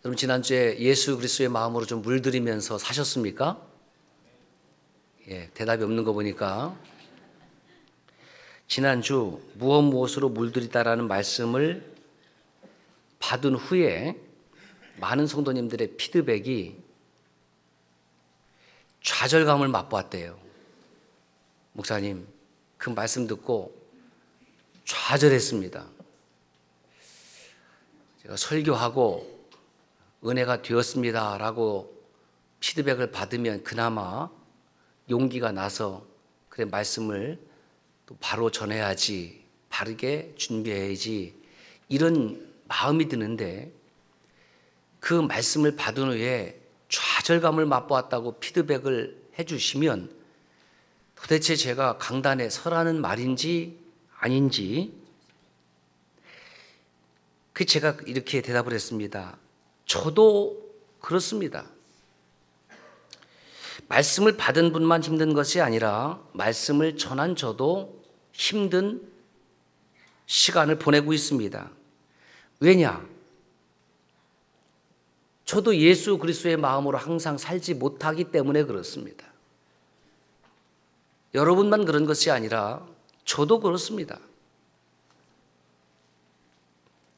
여러분 지난주에 예수 그리스도의 마음으로 좀 물들이면서 사셨습니까? 대답이 없는 거 보니까 지난주 무엇으로 물들이다라는 말씀을 받은 후에 많은 성도님들의 피드백이 좌절감을 맛보았대요. 목사님, 그 말씀 듣고 좌절했습니다. 제가 설교하고 은혜가 되었습니다 라고 피드백을 받으면 그나마 용기가 나서 그래 말씀을 또 바로 전해야지, 바르게 준비해야지, 이런 마음이 드는데 그 말씀을 받은 후에 좌절감을 맛보았다고 피드백을 해주시면 도대체 제가 강단에 서라는 말인지 아닌지, 제가 이렇게 대답을 했습니다. 저도 그렇습니다. 말씀을 받은 분만 힘든 것이 아니라 말씀을 전한 저도 힘든 시간을 보내고 있습니다. 왜냐? 저도 예수 그리스도의 마음으로 항상 살지 못하기 때문에 그렇습니다. 여러분만 그런 것이 아니라 저도 그렇습니다.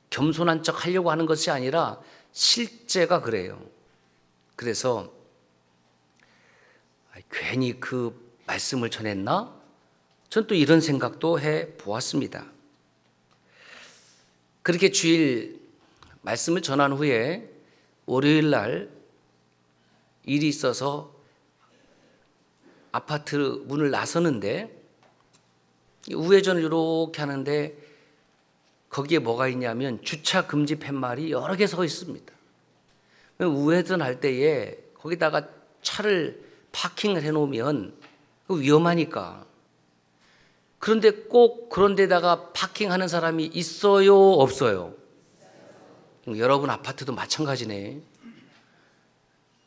겸손한 척 하려고 하는 것이 아니라 실제가 그래요. 그래서 괜히 그 말씀을 전했나? 전 또 이런 생각도 해 보았습니다. 그렇게 주일 말씀을 전한 후에 월요일 날 일이 있어서 아파트 문을 나서는데 우회전을 이렇게 하는데 거기에 뭐가 있냐면 주차 금지 팻말이 여러 개 서 있습니다. 우회전할 때에 거기다가 차를 파킹을 해놓으면 위험하니까. 그런데 꼭 그런 데다가 파킹하는 사람이 있어요, 없어요? 여러분 아파트도 마찬가지네.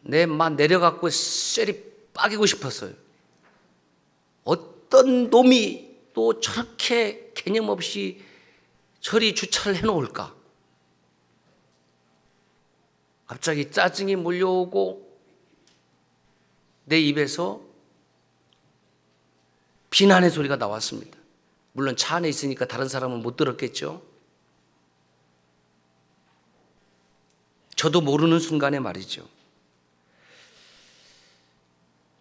내 막 내려갖고 쇠리 빠기고 싶었어요. 어떤 놈이 또 저렇게 개념 없이 저리 주차를 해놓을까? 갑자기 짜증이 몰려오고 내 입에서 비난의 소리가 나왔습니다. 물론 차 안에 있으니까 다른 사람은 못 들었겠죠. 저도 모르는 순간에 말이죠.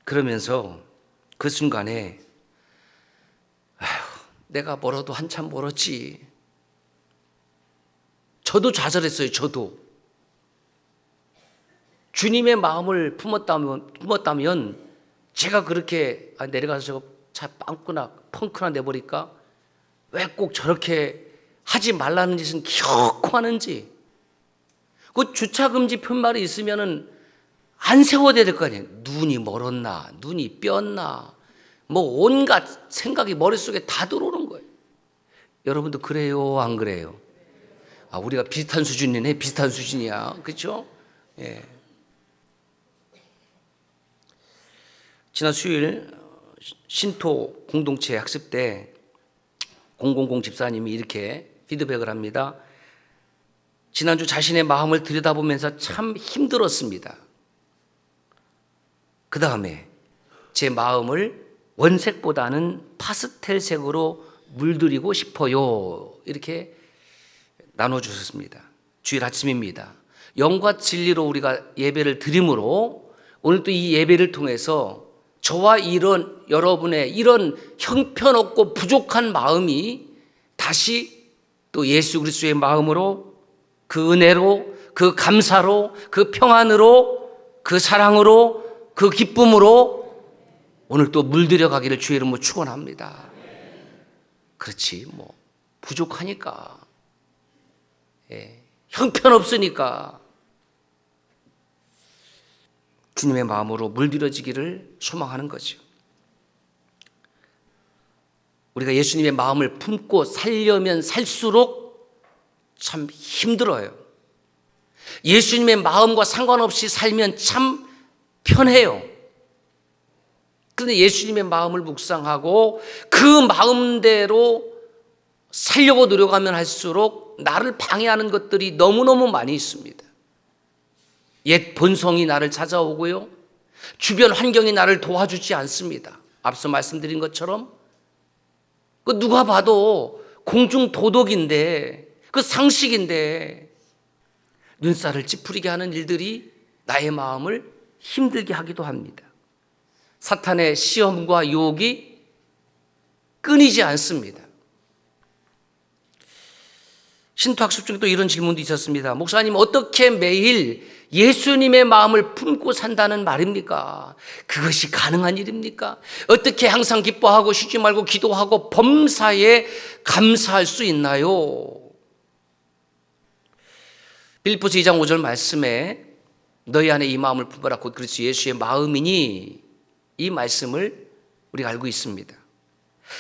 그러면서 그 순간에 내가 멀어도 한참 멀었지. 저도 좌절했어요. 저도. 주님의 마음을 품었다면 제가 그렇게 내려가서 저거 차 빵꾸나 펑크나 내버릴까? 왜 꼭 저렇게 하지 말라는 짓은 기어코 하는지. 그 주차금지 푯말이 있으면은 안 세워야 될 거 아니에요. 눈이 멀었나, 눈이 뼈었나, 뭐 온갖 생각이 머릿속에 다 들어오는 거예요. 여러분도 그래요, 안 그래요? 우리가 비슷한 수준이네, 비슷한 수준이야. 그렇죠? 예. 지난 수요일 신토 공동체 학습 때 000 집사님이 이렇게 피드백을 합니다. 지난주 자신의 마음을 들여다보면서 참 힘들었습니다. 그 다음에 제 마음을 원색보다는 파스텔색으로 물들이고 싶어요. 이렇게 나눠주셨습니다. 주일 아침입니다. 영과 진리로 우리가 예배를 드림으로 오늘 또 이 예배를 통해서 저와 여러분의 이런 형편없고 부족한 마음이 다시 또 예수 그리스도의 마음으로, 그 은혜로, 그 감사로, 그 평안으로, 그 사랑으로, 그 기쁨으로 오늘 또 물들여 가기를 주의 이름으로 축원합니다. 그렇지, 뭐 부족하니까, 형편없으니까 주님의 마음으로 물들여지기를 소망하는 거죠. 우리가 예수님의 마음을 품고 살려면 살수록 참 힘들어요. 예수님의 마음과 상관없이 살면 참 편해요. 그런데 예수님의 마음을 묵상하고 그 마음대로 살려고 노력하면 할수록 나를 방해하는 것들이 너무너무 많이 있습니다. 옛 본성이 나를 찾아오고요. 주변 환경이 나를 도와주지 않습니다. 앞서 말씀드린 것처럼 그 누가 봐도 공중 도덕인데, 그 상식인데 눈살을 찌푸리게 하는 일들이 나의 마음을 힘들게 하기도 합니다. 사탄의 시험과 유혹이 끊이지 않습니다. 신토학습 중에 또 이런 질문도 있었습니다. 목사님, 어떻게 매일 예수님의 마음을 품고 산다는 말입니까? 그것이 가능한 일입니까? 어떻게 항상 기뻐하고 쉬지 말고 기도하고 범사에 감사할 수 있나요? 빌립보서 2장 5절 말씀에 너희 안에 이 마음을 품어라 곧 그리스도 예수의 마음이니, 이 말씀을 우리가 알고 있습니다.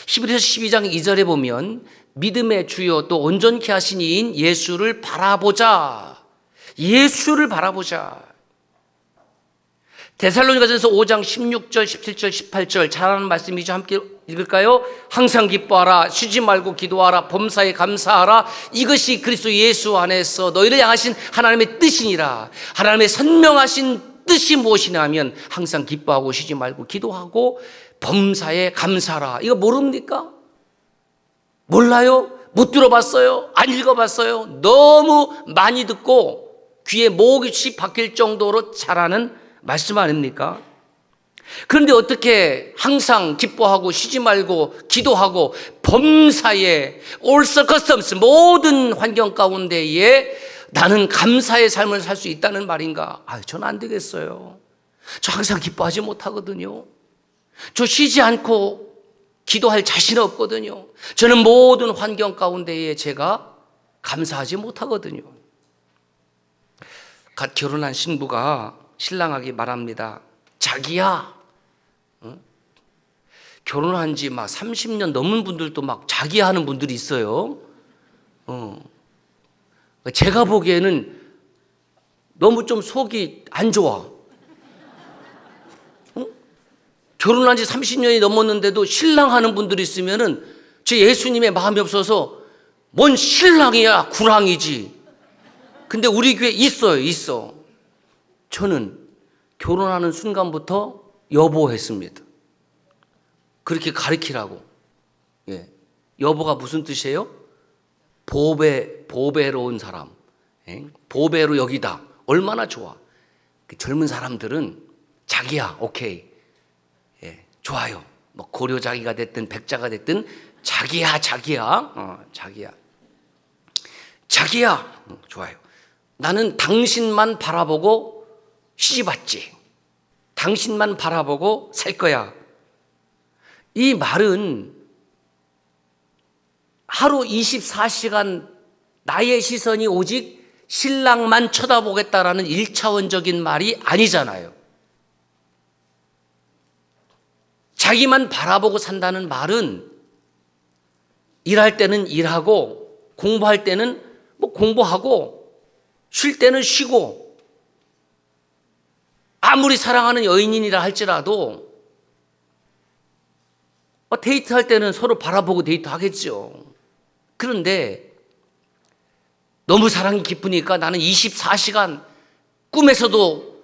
히브리서 12장 2절에 보면 믿음의 주요 또 온전케 하신 이인 예수를 바라보자. 예수를 바라보자. 데살로니가전서 5장 16절, 17절, 18절 잘하는 말씀이죠. 함께 읽을까요? 항상 기뻐하라, 쉬지 말고 기도하라, 범사에 감사하라. 이것이 그리스도 예수 안에서 너희를 향하신 하나님의 뜻이니라. 하나님의 선명하신 뜻이 무엇이냐 하면 항상 기뻐하고 쉬지 말고 기도하고 범사에 감사하라. 이거 모릅니까? 몰라요? 못 들어봤어요? 안 읽어봤어요? 너무 많이 듣고 귀에 목이 박힐 정도로 잘하는 말씀 아닙니까? 그런데 어떻게 항상 기뻐하고 쉬지 말고 기도하고 범사에 all circumstances, 모든 환경 가운데에 나는 감사의 삶을 살 수 있다는 말인가? 저는 안 되겠어요. 저 항상 기뻐하지 못하거든요. 저 쉬지 않고 기도할 자신 없거든요. 저는 모든 환경 가운데에 제가 감사하지 못하거든요. 갓 결혼한 신부가 신랑에게 말합니다. 자기야, 결혼한 지 막 30년 넘은 분들도 막 자기야 하는 분들이 있어요. 제가 보기에는 너무 좀 속이 안 좋아. 결혼한 지 30년이 넘었는데도 신랑 하는 분들이 있으면은 제 예수님의 마음이 없어서 뭔 신랑이야, 구랑이지. 근데 우리 교회 있어. 저는 결혼하는 순간부터 여보 했습니다. 그렇게 가르치라고. 예. 여보가 무슨 뜻이에요? 보배로운 사람. 예? 보배로 여기다. 얼마나 좋아. 젊은 사람들은 자기야, 오케이. 예, 좋아요. 뭐 고려자기가 됐든 백자가 됐든 자기야. 자기야. 좋아요. 나는 당신만 바라보고 시집왔지. 당신만 바라보고 살 거야. 이 말은 하루 24시간 나의 시선이 오직 신랑만 쳐다보겠다라는 1차원적인 말이 아니잖아요. 자기만 바라보고 산다는 말은 일할 때는 일하고 공부할 때는 뭐 공부하고 쉴 때는 쉬고 아무리 사랑하는 여인이라 할지라도 데이트할 때는 서로 바라보고 데이트하겠죠. 그런데 너무 사랑이 깊으니까 나는 24시간 꿈에서도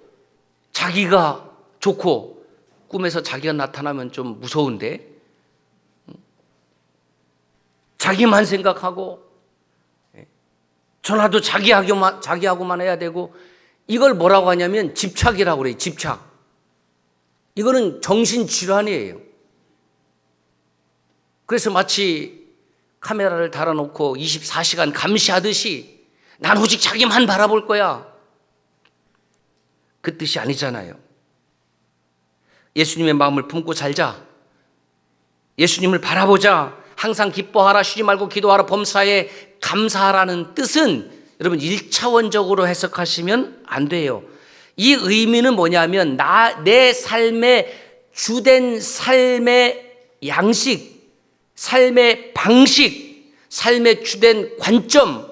자기가 좋고 꿈에서 자기가 나타나면 좀 무서운데 자기만 생각하고 전화도 자기하고만 해야 되고 이걸 뭐라고 하냐면 집착이라고 그래요. 집착. 이거는 정신질환이에요. 그래서 마치 카메라를 달아놓고 24시간 감시하듯이 난 오직 자기만 바라볼 거야. 그 뜻이 아니잖아요. 예수님의 마음을 품고 살자. 예수님을 바라보자. 항상 기뻐하라, 쉬지 말고 기도하라, 범사에 감사하라는 뜻은 여러분 1차원적으로 해석하시면 안 돼요. 이 의미는 뭐냐면 내 삶의 주된 삶의 양식, 삶의 방식, 삶의 주된 관점,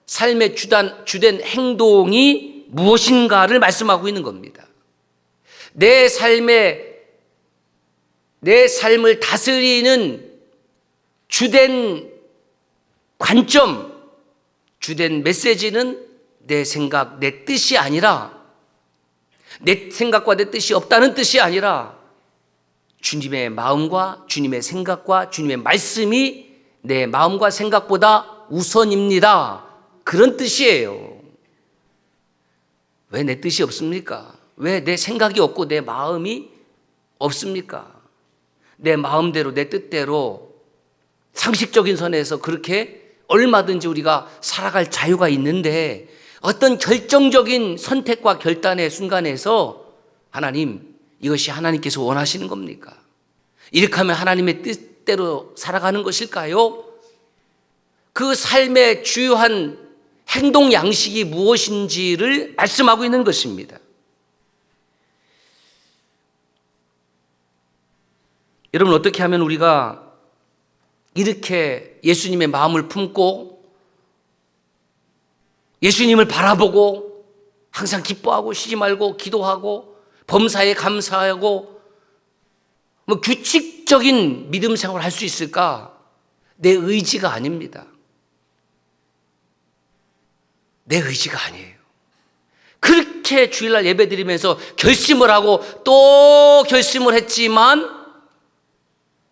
삶의 주된 행동이 무엇인가를 말씀하고 있는 겁니다. 내 삶을 다스리는 주된 관점, 주된 메시지는 내 생각, 내 뜻이 아니라 내 생각과 내 뜻이 없다는 뜻이 아니라 주님의 마음과 주님의 생각과 주님의 말씀이 내 마음과 생각보다 우선입니다. 그런 뜻이에요. 왜 내 뜻이 없습니까? 왜 내 생각이 없고 내 마음이 없습니까? 내 마음대로 내 뜻대로 상식적인 선에서 그렇게 얼마든지 우리가 살아갈 자유가 있는데 어떤 결정적인 선택과 결단의 순간에서 하나님, 이것이 하나님께서 원하시는 겁니까? 이렇게 하면 하나님의 뜻대로 살아가는 것일까요? 그 삶의 주요한 행동 양식이 무엇인지를 말씀하고 있는 것입니다. 여러분, 어떻게 하면 우리가 이렇게 예수님의 마음을 품고 예수님을 바라보고 항상 기뻐하고 쉬지 말고 기도하고 범사에 감사하고 규칙적인 믿음 생활을 할 수 있을까? 내 의지가 아닙니다. 내 의지가 아니에요. 그렇게 주일날 예배드리면서 결심을 하고 또 결심을 했지만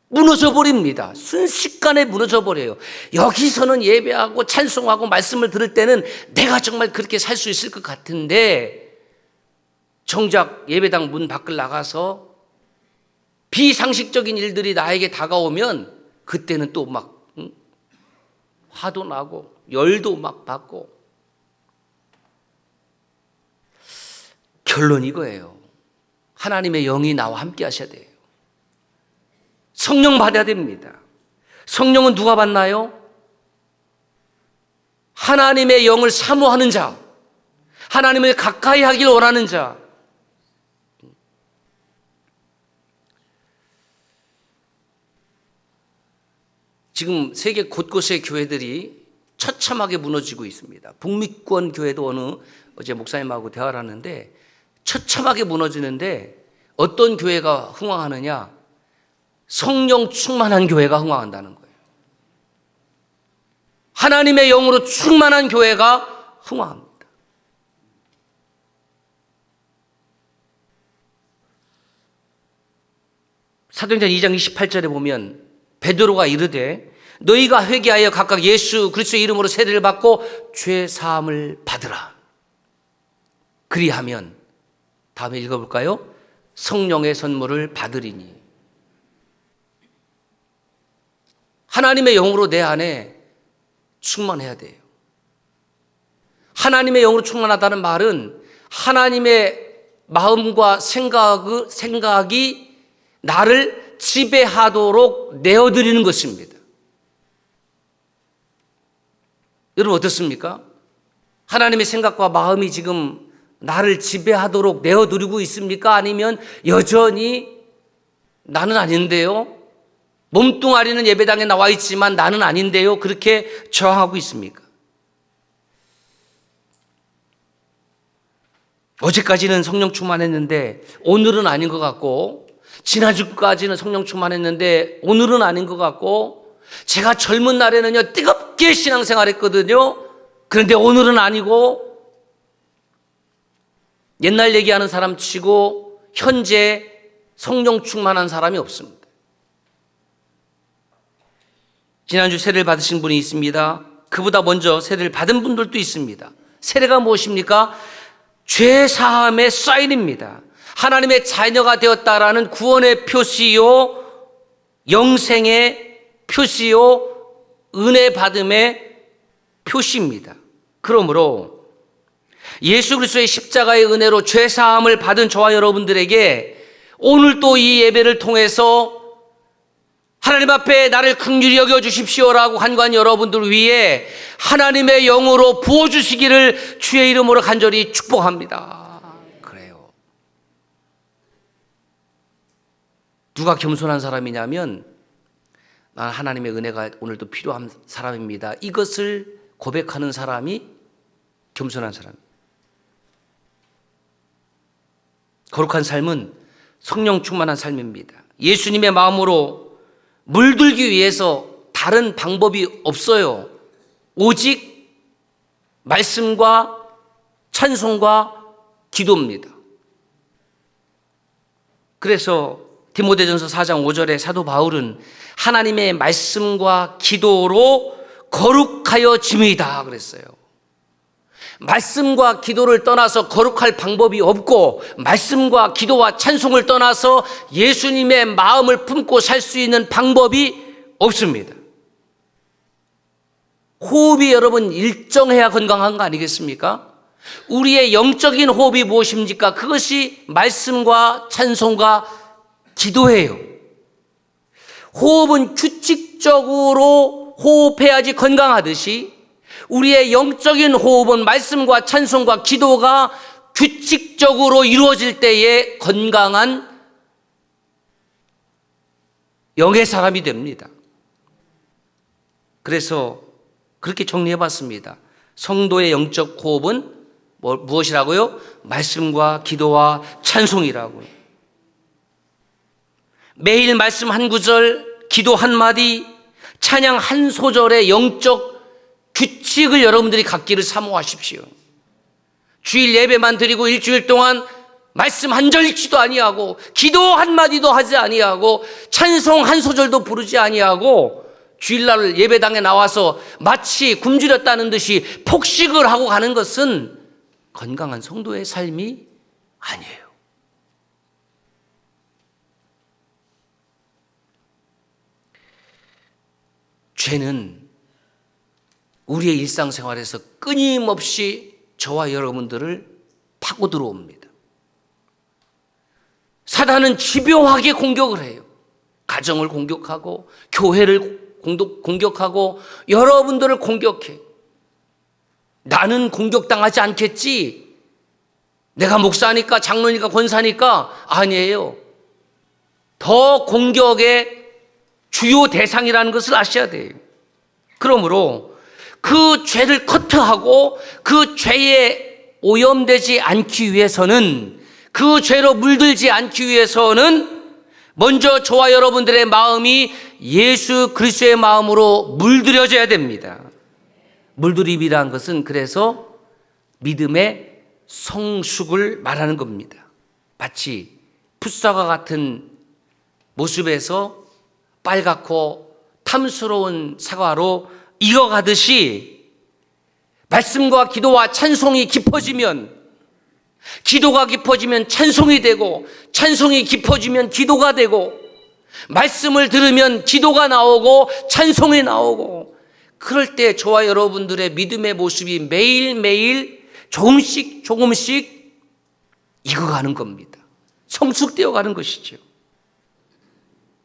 무너져 버립니다. 순식간에 무너져 버려요. 여기서는 예배하고 찬송하고 말씀을 들을 때는 내가 정말 그렇게 살 수 있을 것 같은데 정작 예배당 문 밖을 나가서 비상식적인 일들이 나에게 다가오면 그때는 또 막 화도 나고 열도 막 받고. 결론 이거예요. 하나님의 영이 나와 함께 하셔야 돼요. 성령 받아야 됩니다. 성령은 누가 받나요? 하나님의 영을 사모하는 자, 하나님을 가까이 하길 원하는 자. 지금 세계 곳곳의 교회들이 처참하게 무너지고 있습니다. 북미권 교회도 어제 목사님하고 대화를 하는데 처참하게 무너지는데 어떤 교회가 흥왕하느냐? 성령 충만한 교회가 흥왕한다는 거예요. 하나님의 영으로 충만한 교회가 흥왕합니다. 사도행전 2장 28절에 보면 베드로가 이르되 너희가 회개하여 각각 예수 그리스도의 이름으로 세례를 받고 죄 사함을 받으라. 그리하면 다음에 읽어볼까요? 성령의 선물을 받으리니. 하나님의 영으로 내 안에 충만해야 돼요. 하나님의 영으로 충만하다는 말은 하나님의 마음과 생각이 나를 지배하도록 내어드리는 것입니다. 여러분 어떻습니까? 하나님의 생각과 마음이 지금 나를 지배하도록 내어드리고 있습니까? 아니면 여전히 나는 아닌데요? 몸뚱아리는 예배당에 나와 있지만 나는 아닌데요? 그렇게 저항하고 있습니까? 어제까지는 성령 충만했는데 오늘은 아닌 것 같고, 지난주까지는 성령 충만했는데 오늘은 아닌 것 같고, 제가 젊은 날에는요 뜨겁게 신앙생활했거든요. 그런데 오늘은 아니고, 옛날 얘기하는 사람 치고 현재 성령 충만한 사람이 없습니다. 지난주 세례를 받으신 분이 있습니다. 그보다 먼저 세례를 받은 분들도 있습니다. 세례가 무엇입니까? 죄 사함의 사인입니다. 하나님의 자녀가 되었다라는 구원의 표시요, 영생의 표시요, 은혜 받음의 표시입니다. 그러므로 예수 그리스도의 십자가의 은혜로 죄 사함을 받은 저와 여러분들에게 오늘 또 이 예배를 통해서 하나님 앞에 나를 긍휼히 여겨 주십시오라고 간구한 여러분들 위해 하나님의 영으로 부어주시기를 주의 이름으로 간절히 축복합니다. 그래요. 누가 겸손한 사람이냐면, 난 하나님의 은혜가 오늘도 필요한 사람입니다. 이것을 고백하는 사람이 겸손한 사람입니다. 거룩한 삶은 성령 충만한 삶입니다. 예수님의 마음으로 물들기 위해서 다른 방법이 없어요. 오직 말씀과 찬송과 기도입니다. 그래서 디모데전서 4장 5절에 사도 바울은 하나님의 말씀과 기도로 거룩하여 짐이다 그랬어요. 말씀과 기도를 떠나서 거룩할 방법이 없고, 말씀과 기도와 찬송을 떠나서 예수님의 마음을 품고 살 수 있는 방법이 없습니다. 호흡이 여러분 일정해야 건강한 거 아니겠습니까? 우리의 영적인 호흡이 무엇입니까? 그것이 말씀과 찬송과 기도예요. 호흡은 규칙적으로 호흡해야지 건강하듯이, 우리의 영적인 호흡은 말씀과 찬송과 기도가 규칙적으로 이루어질 때에 건강한 영의 사람이 됩니다. 그래서 그렇게 정리해 봤습니다. 성도의 영적 호흡은 무엇이라고요? 말씀과 기도와 찬송이라고요. 매일 말씀 한 구절, 기도 한 마디, 찬양 한 소절의 영적 규칙을 여러분들이 갖기를 사모하십시오. 주일 예배만 드리고 일주일 동안 말씀 한 절치도 아니하고, 기도 한 마디도 하지 아니하고, 찬송 한 소절도 부르지 아니하고, 주일날 예배당에 나와서 마치 굶주렸다는 듯이 폭식을 하고 가는 것은 건강한 성도의 삶이 아니에요. 죄는 우리의 일상생활에서 끊임없이 저와 여러분들을 파고 들어옵니다. 사단은 집요하게 공격을 해요. 가정을 공격하고, 교회를 공격하고, 여러분들을 공격해. 나는 공격당하지 않겠지, 내가 목사니까 장로니까 권사니까. 아니에요. 더 공격의 주요 대상이라는 것을 아셔야 돼요. 그러므로 그 죄를 커트하고 그 죄에 오염되지 않기 위해서는, 그 죄로 물들지 않기 위해서는 먼저 저와 여러분들의 마음이 예수 그리스도의 마음으로 물들여져야 됩니다. 물들임이라는 것은 그래서 믿음의 성숙을 말하는 겁니다. 마치 풋사과 같은 모습에서 빨갛고 탐스러운 사과로 익어가듯이, 말씀과 기도와 찬송이 깊어지면, 기도가 깊어지면 찬송이 되고, 찬송이 깊어지면 기도가 되고, 말씀을 들으면 기도가 나오고 찬송이 나오고, 그럴 때 저와 여러분들의 믿음의 모습이 매일매일 조금씩 익어가는 겁니다. 성숙되어 가는 것이죠.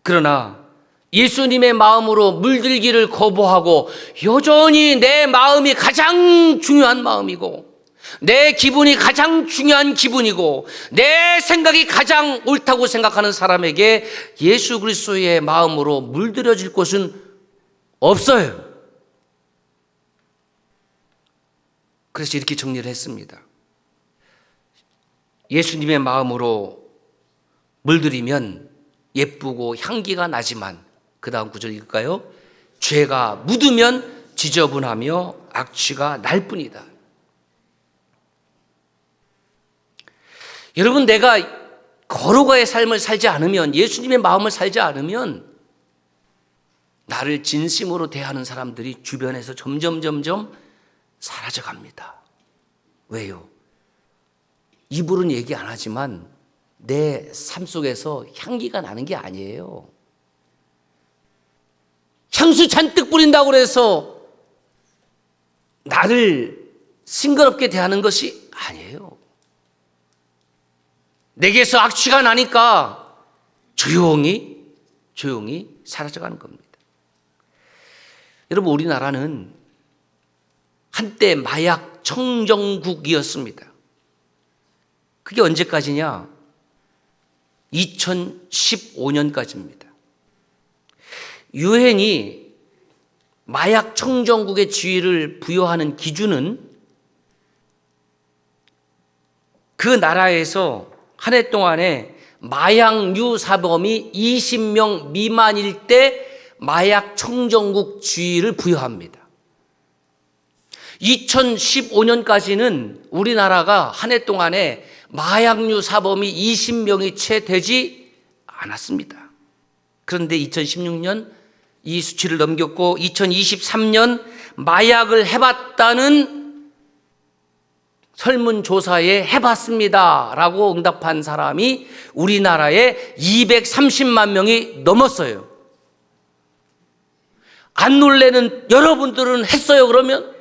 그러나 예수님의 마음으로 물들기를 거부하고, 여전히 내 마음이 가장 중요한 마음이고, 내 기분이 가장 중요한 기분이고, 내 생각이 가장 옳다고 생각하는 사람에게 예수 그리스도의 마음으로 물들여질 곳은 없어요. 그래서 이렇게 정리를 했습니다. 예수님의 마음으로 물들이면 예쁘고 향기가 나지만, 그 다음 구절 읽을까요? 죄가 묻으면 지저분하며 악취가 날 뿐이다. 여러분, 내가 거룩의 삶을 살지 않으면, 예수님의 마음을 살지 않으면, 나를 진심으로 대하는 사람들이 주변에서 점점 사라져갑니다. 왜요? 입으로는 얘기 안 하지만 내 삶 속에서 향기가 나는 게 아니에요. 향수 잔뜩 뿌린다고 해서 나를 싱그럽게 대하는 것이 아니에요. 내게서 악취가 나니까 조용히 사라져가는 겁니다. 여러분, 우리나라는 한때 마약 청정국이었습니다. 그게 언제까지냐? 2015년까지입니다. 유엔이 마약 청정국의 지위를 부여하는 기준은 그 나라에서 한 해 동안에 마약류 사범이 20명 미만일 때 마약 청정국 지위를 부여합니다. 2015년까지는 우리나라가 한 해 동안에 마약류 사범이 20명이 채 되지 않았습니다. 그런데 2016년 이 수치를 넘겼고 2023년 마약을 해봤다는 설문조사에 해봤습니다 라고 응답한 사람이 우리나라에 230만 명이 넘었어요. 안 놀래는 여러분들은 했어요 그러면?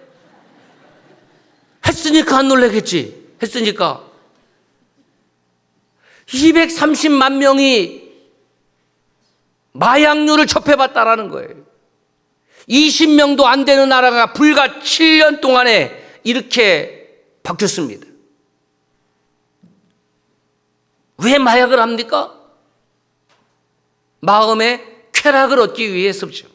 했으니까 안 놀래겠지. 했으니까. 230만 명이 마약류를 접해봤다라는 거예요. 20명도 안 되는 나라가 불과 7년 동안에 이렇게 바뀌었습니다. 왜 마약을 합니까? 마음의 쾌락을 얻기 위해서죠.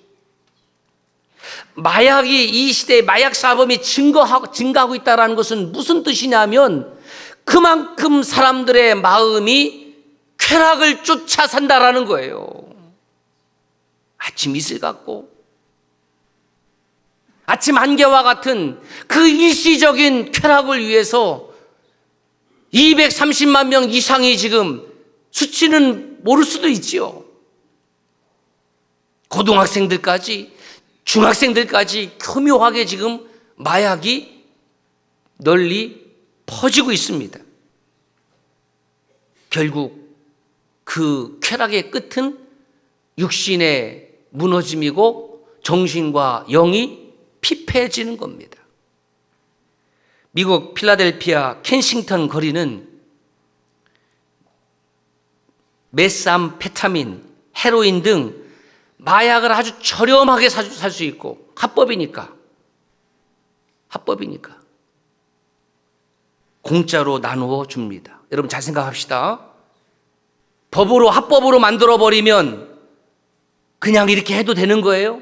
마약이 이 시대에 마약 사범이 증가하고 있다는 것은 무슨 뜻이냐면 그만큼 사람들의 마음이 쾌락을 쫓아 산다라는 거예요. 아침 이슬 같고 아침 안개와 같은 그 일시적인 쾌락을 위해서 230만 명 이상이 지금 수치는 모를 수도 있지요. 고등학생들까지 중학생들까지 교묘하게 지금 마약이 널리 퍼지고 있습니다. 결국 그 쾌락의 끝은 육신의 무너짐이고 정신과 영이 피폐해지는 겁니다. 미국 필라델피아 켄싱턴 거리는 메삼페타민, 헤로인 등 마약을 아주 저렴하게 살 수 있고 합법이니까 공짜로 나누어 줍니다. 여러분 잘 생각합시다. 법으로 합법으로 만들어버리면 그냥 이렇게 해도 되는 거예요?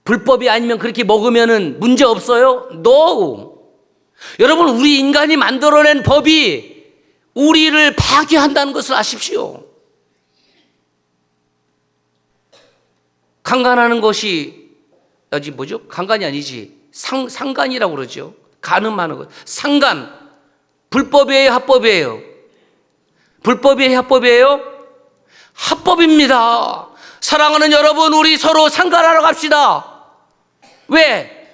불법이 아니면 그렇게 먹으면 문제 없어요? No! 여러분 우리 인간이 만들어낸 법이 우리를 파괴한다는 것을 아십시오. 강간하는 것이 뭐죠? 강간이 아니지. 상간이라고 그러죠. 간음하는 것. 상간. 불법이에요, 합법이에요? 불법이에요, 합법이에요? 합법입니다. 사랑하는 여러분, 우리 서로 상간하러 갑시다. 왜?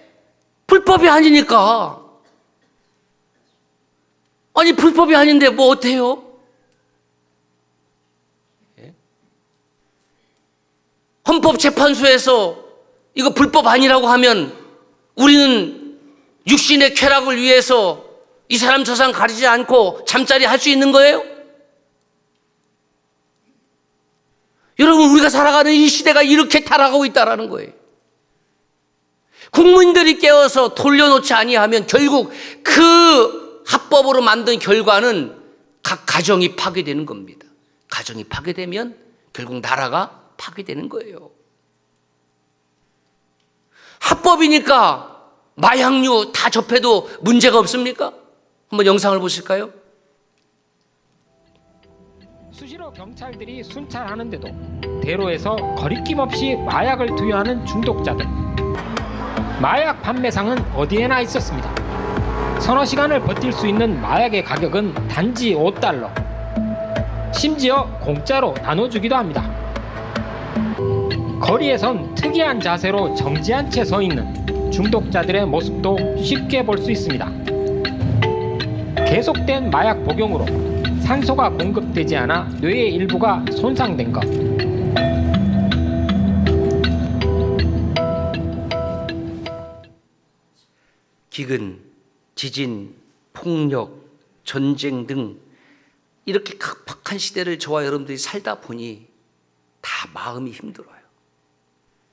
불법이 아니니까. 아니 불법이 아닌데 뭐 어때요? 헌법재판소에서 이거 불법 아니라고 하면 우리는 육신의 쾌락을 위해서 이 사람 저 사람 가리지 않고 잠자리 할 수 있는 거예요? 여러분 우리가 살아가는 이 시대가 이렇게 타락하고 있다는 거예요. 국민들이 깨어서 돌려놓지 아니하면 결국 그 합법으로 만든 결과는 각 가정이 파괴되는 겁니다. 가정이 파괴되면 결국 나라가 파괴되는 거예요. 합법이니까 마약류 다 접해도 문제가 없습니까? 한번 영상을 보실까요? 수시로 경찰들이 순찰하는데도 대로에서 거리낌 없이 마약을 투여하는 중독자들. 마약 판매상은 어디에나 있었습니다. 서너 시간을 버틸 수 있는 마약의 가격은 단지 $5. 심지어 공짜로 나눠주기도 합니다. 거리에선 특이한 자세로 정지한 채 서 있는 중독자들의 모습도 쉽게 볼 수 있습니다. 계속된 마약 복용으로 산소가 공급되지 않아 뇌의 일부가 손상된 것. 기근, 지진, 폭력, 전쟁 등 이렇게 각박한 시대를 저와 여러분들이 살다 보니 다 마음이 힘들어요.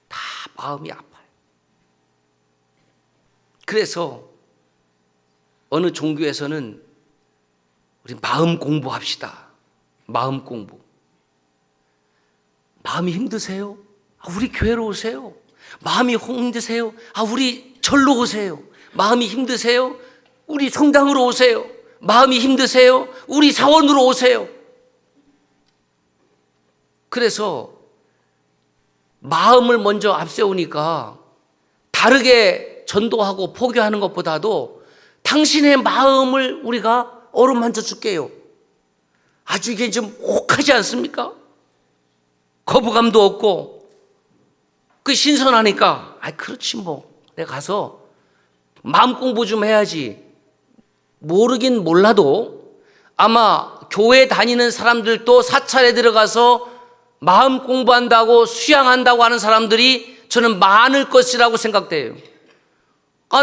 다 마음이 아파요. 그래서 어느 종교에서는 우리 마음 공부합시다. 마음 공부. 마음이 힘드세요? 우리 교회로 오세요. 마음이 힘드세요? 우리 절로 오세요. 마음이 힘드세요? 우리 성당으로 오세요. 마음이 힘드세요? 우리 사원으로 오세요. 그래서 마음을 먼저 앞세우니까 다르게 전도하고 포교하는 것보다도 당신의 마음을 우리가 어루만져 줄게요. 아주 이게 좀 혹하지 않습니까? 거부감도 없고 그 신선하니까 그렇지 뭐 내가 가서 마음 공부 좀 해야지. 모르긴 몰라도 아마 교회 다니는 사람들도 사찰에 들어가서 마음 공부한다고 수양한다고 하는 사람들이 저는 많을 것이라고 생각돼요.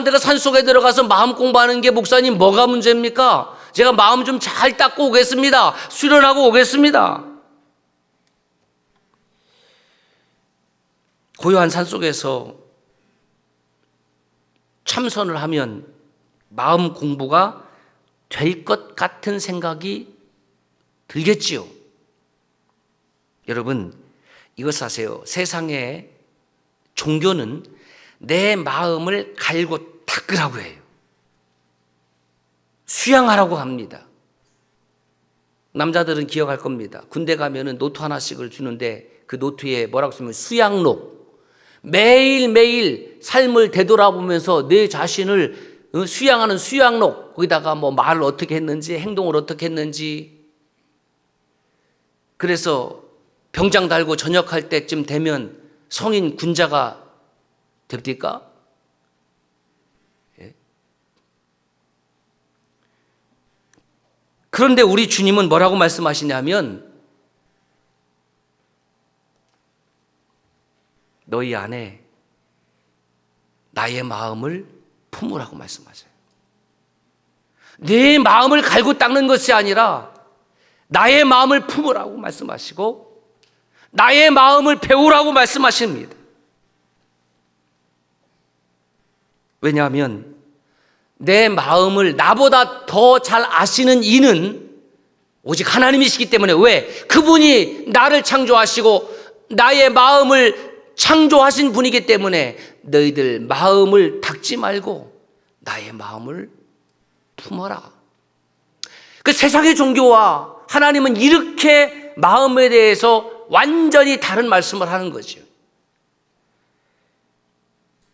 내가 산속에 들어가서 마음 공부하는 게 목사님 뭐가 문제입니까? 제가 마음 좀 잘 닦고 오겠습니다. 수련하고 오겠습니다. 고요한 산속에서 참선을 하면 마음 공부가 될 것 같은 생각이 들겠지요. 여러분, 이것 아세요? 세상의 종교는 내 마음을 갈고 닦으라고 해요. 수양하라고 합니다. 남자들은 기억할 겁니다. 군대 가면은 노트 하나씩을 주는데 그 노트에 뭐라고 쓰면 수양록. 매일매일 삶을 되돌아보면서 내 자신을 수양하는 수양록. 거기다가 뭐 말을 어떻게 했는지, 행동을 어떻게 했는지. 그래서 병장 달고 전역할 때쯤 되면 성인 군자가 됩니까? 예. 그런데 우리 주님은 뭐라고 말씀하시냐면 너희 안에 나의 마음을 품으라고 말씀하세요. 내 마음을 갈고 닦는 것이 아니라 나의 마음을 품으라고 말씀하시고 나의 마음을 배우라고 말씀하십니다. 왜냐하면 내 마음을 나보다 더 잘 아시는 이는 오직 하나님이시기 때문에. 왜? 그분이 나를 창조하시고 나의 마음을 창조하신 분이기 때문에 너희들 마음을 닫지 말고 나의 마음을 품어라. 그 세상의 종교와 하나님은 이렇게 마음에 대해서 완전히 다른 말씀을 하는 거죠.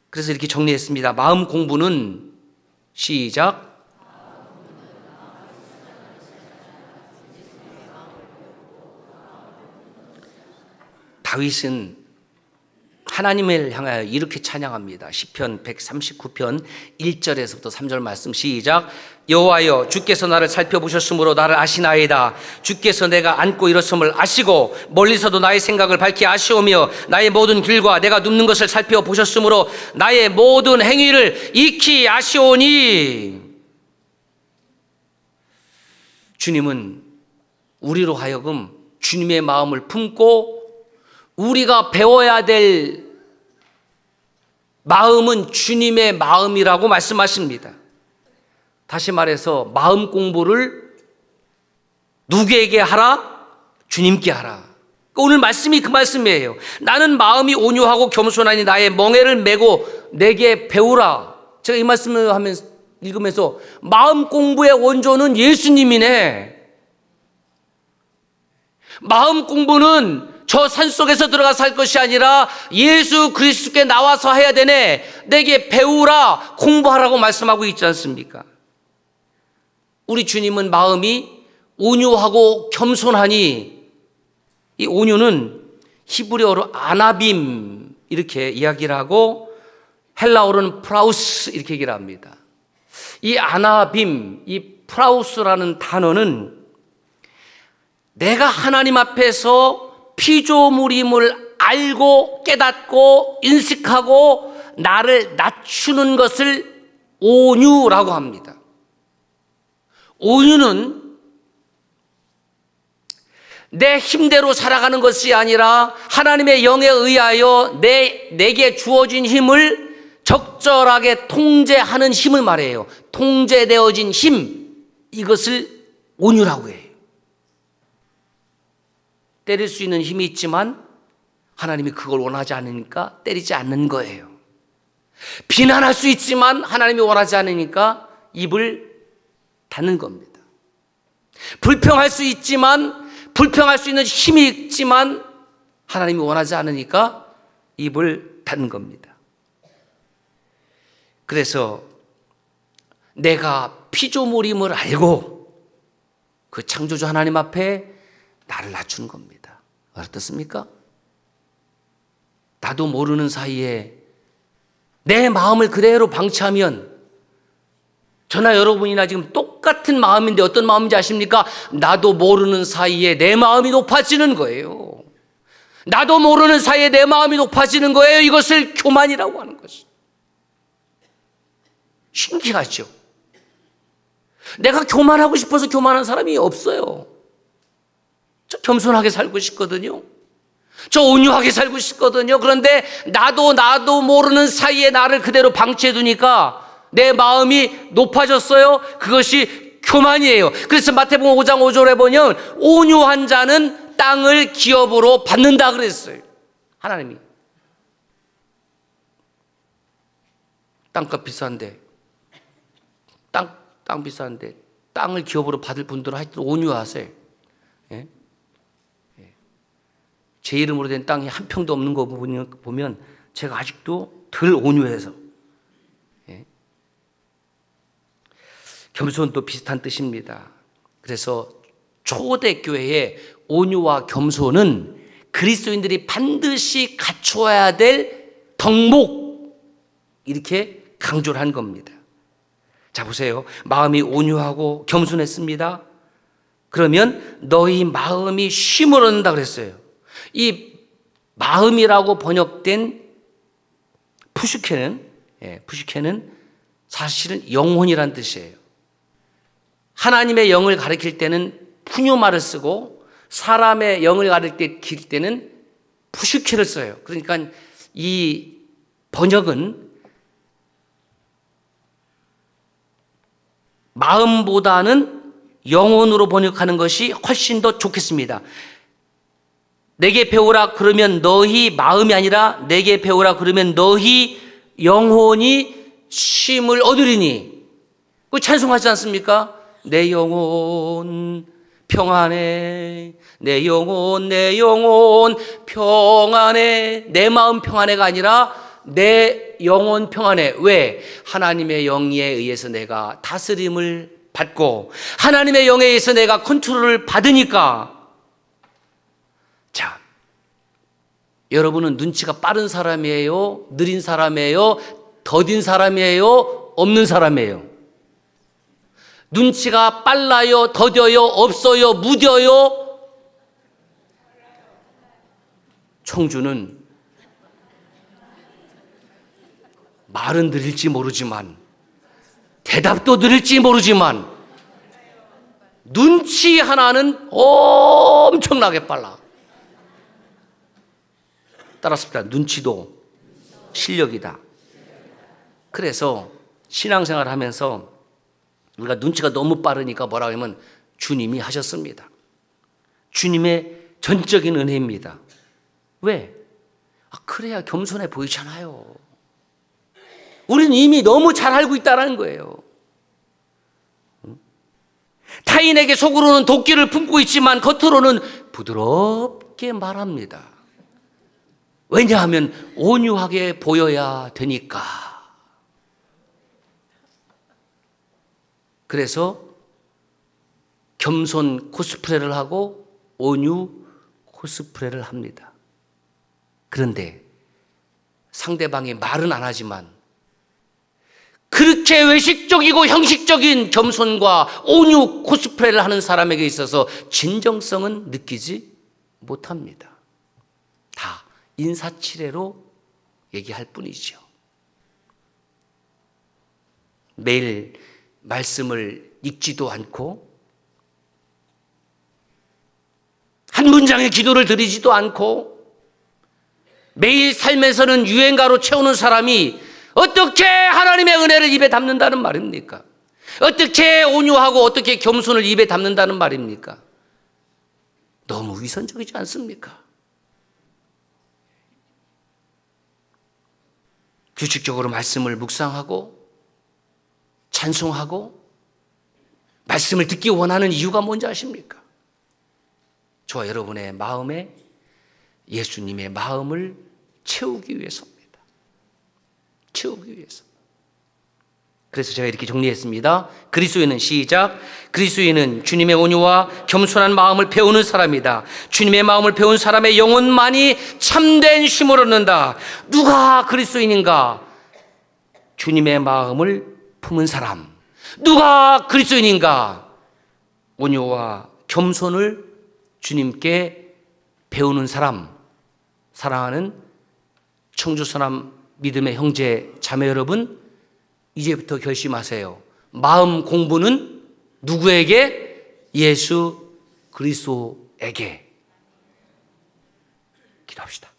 그래서 이렇게 정리했습니다. 마음 공부는 시작. 다윗은 하나님을 향하여 이렇게 찬양합니다. 시편 139편 1절에서부터 3절 말씀 시작. 여호와여 주께서 나를 살펴보셨으므로 나를 아시나이다. 주께서 내가 앉고 일어섬을 아시고 멀리서도 나의 생각을 밝히 아시오며 나의 모든 길과 내가 눕는 것을 살펴보셨으므로 나의 모든 행위를 익히 아시오니. 주님은 우리로 하여금 주님의 마음을 품고 우리가 배워야 될 마음은 주님의 마음이라고 말씀하십니다. 다시 말해서 마음 공부를 누구에게 하라? 주님께 하라. 오늘 말씀이 그 말씀이에요. 나는 마음이 온유하고 겸손하니 나의 멍에를 메고 내게 배우라. 제가 이 말씀을 읽으면서 마음 공부의 원조는 예수님이네. 마음 공부는 저 산속에서 들어가서 할 것이 아니라 예수 그리스도께 나와서 해야 되네. 내게 배우라, 공부하라고 말씀하고 있지 않습니까? 우리 주님은 마음이 온유하고 겸손하니, 이 온유는 히브리어로 아나빔 이렇게 이야기를 하고 헬라어로는 프라우스 이렇게 얘기를 합니다. 이 아나빔, 이 프라우스라는 단어는 내가 하나님 앞에서 피조물임을 알고 깨닫고 인식하고 나를 낮추는 것을 온유라고 합니다. 온유는 내 힘대로 살아가는 것이 아니라 하나님의 영에 의하여 내게 주어진 힘을 적절하게 통제하는 힘을 말해요. 통제되어진 힘, 이것을 온유라고 해요. 때릴 수 있는 힘이 있지만 하나님이 그걸 원하지 않으니까 때리지 않는 거예요. 비난할 수 있지만 하나님이 원하지 않으니까 입을 닫는 겁니다. 불평할 수 있지만, 불평할 수 있는 힘이 있지만 하나님이 원하지 않으니까 입을 닫는 겁니다. 그래서 내가 피조물임을 알고 그 창조주 하나님 앞에 나를 낮추는 겁니다. 어떻습니까? 나도 모르는 사이에 내 마음을 그대로 방치하면, 저나 여러분이나 지금 똑같은 마음인데 어떤 마음인지 아십니까? 나도 모르는 사이에 내 마음이 높아지는 거예요. 나도 모르는 사이에 내 마음이 높아지는 거예요. 이것을 교만이라고 하는 것이. 신기하죠? 내가 교만하고 싶어서 교만한 사람이 없어요. 저 겸손하게 살고 싶거든요. 저 온유하게 살고 싶거든요. 그런데 나도 모르는 사이에 나를 그대로 방치해 두니까 내 마음이 높아졌어요. 그것이 교만이에요. 그래서 마태복음 5장 5절에 보면 온유한 자는 땅을 기업으로 받는다 그랬어요. 하나님이. 땅값 비싼데, 땅 비싼데 땅을 기업으로 받을 분들은 하여튼 온유하세요. 예? 제 이름으로 된 땅이 한 평도 없는 거 보면 제가 아직도 덜 온유해서. 예? 겸손도 비슷한 뜻입니다. 그래서 초대교회의 온유와 겸손은 그리스도인들이 반드시 갖춰야 될 덕목, 이렇게 강조를 한 겁니다. 자, 보세요. 마음이 온유하고 겸손했습니다. 그러면 너희 마음이 쉼을 얻는다 그랬어요. 이 마음이라고 번역된 푸시케는 사실은 영혼이란 뜻이에요. 하나님의 영을 가리킬 때는 푸뉴마를 쓰고 사람의 영을 가리킬 때는 푸시케를 써요. 그러니까 이 번역은 마음보다는 영혼으로 번역하는 것이 훨씬 더 좋겠습니다. 내게 배우라 그러면 너희 마음이 아니라 내게 배우라 그러면 너희 영혼이 쉼을 얻으리니. 그 찬송하지 않습니까? 내 영혼 평안해, 내 영혼 평안해. 내 마음 평안해가 아니라 내 영혼 평안해. 왜? 하나님의 영에 의해서 내가 다스림을 받고 하나님의 영에 의해서 내가 컨트롤을 받으니까. 자, 여러분은 눈치가 빠른 사람이에요? 느린 사람이에요? 더딘 사람이에요? 없는 사람이에요? 눈치가 빨라요? 더뎌요? 없어요? 무뎌요? 청주는 말은 느릴지 모르지만 대답도 느릴지 모르지만 눈치 하나는 엄청나게 빨라. 따라습니다. 눈치도 실력이다. 그래서 신앙생활을 하면서 우리가 눈치가 너무 빠르니까 뭐라고 하면 주님이 하셨습니다. 주님의 전적인 은혜입니다. 왜? 그래야 겸손해 보이잖아요. 우리는 이미 너무 잘 알고 있다는 거예요. 타인에게 속으로는 도끼를 품고 있지만 겉으로는 부드럽게 말합니다. 왜냐하면 온유하게 보여야 되니까. 그래서 겸손 코스프레를 하고 온유 코스프레를 합니다. 그런데 상대방이 말은 안 하지만 그렇게 외식적이고 형식적인 겸손과 온유 코스프레를 하는 사람에게 있어서 진정성은 느끼지 못합니다. 다 인사치레로 얘기할 뿐이죠. 매일 말씀을 읽지도 않고 한 문장의 기도를 드리지도 않고 매일 삶에서는 유행가로 채우는 사람이 어떻게 하나님의 은혜를 입에 담는다는 말입니까? 어떻게 온유하고 어떻게 겸손을 입에 담는다는 말입니까? 너무 위선적이지 않습니까? 규칙적으로 말씀을 묵상하고 찬송하고 말씀을 듣기 원하는 이유가 뭔지 아십니까? 저와 여러분의 마음에 예수님의 마음을 채우기 위해서입니다. 채우기 위해서. 그래서 제가 이렇게 정리했습니다. 그리스도인은 시작. 그리스도인은 주님의 온유와 겸손한 마음을 배우는 사람이다. 주님의 마음을 배운 사람의 영혼만이 참된 쉼을 얻는다. 누가 그리스도인인가? 주님의 마음을 품은 사람. 누가 그리스도인인가? 온유와 겸손을 주님께 배우는 사람. 사랑하는 청주서남 믿음의 형제 자매 여러분, 이제부터 결심하세요. 마음 공부는 누구에게? 예수 그리스도에게. 기도합시다.